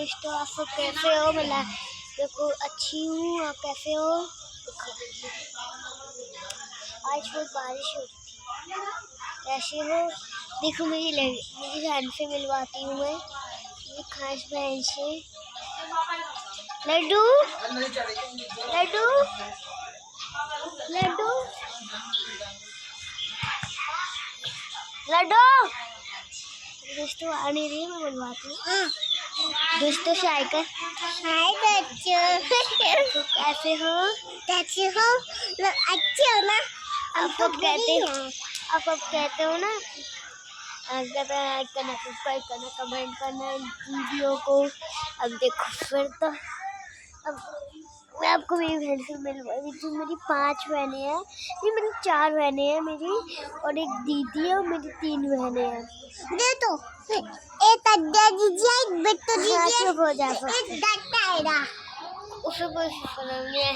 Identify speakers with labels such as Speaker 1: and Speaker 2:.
Speaker 1: दोस्तों, आप सब कैसे हो? मैं देखो अच्छी हूँ, आप कैसे हो? आज बहुत बारिश हो रही थी, कैसे हो? देखो मेरी बहन से मिलवाती हूँ मैं, मेरी खास बहन से। लड्डू लड्डू लड्डू लड्डू दोस्तों आ नहीं रही, मैं मिलवाती हूँ दोस्तों से आकर। हाय बच्चों, कैसे हो? अच्छे हो ना? आप सब कहते हो ना, अगर लाइक करना, सब्सक्राइब करना, कमेंट करना वीडियो को। अब देखो फिर तो अब मैं आपको मेरी बहन से मिलवाई थी। मेरी 5 बहनें हैं, नहीं मेरी 4 बहनें हैं मेरी, और एक दीदी है, और मेरी 3 बहनें हैं। दे तो एक अड्डा दीजिए, एक बिट्टू दीजिए, एक हो जाएगा। एक डट्टा है ना, उसे कोई नहीं है।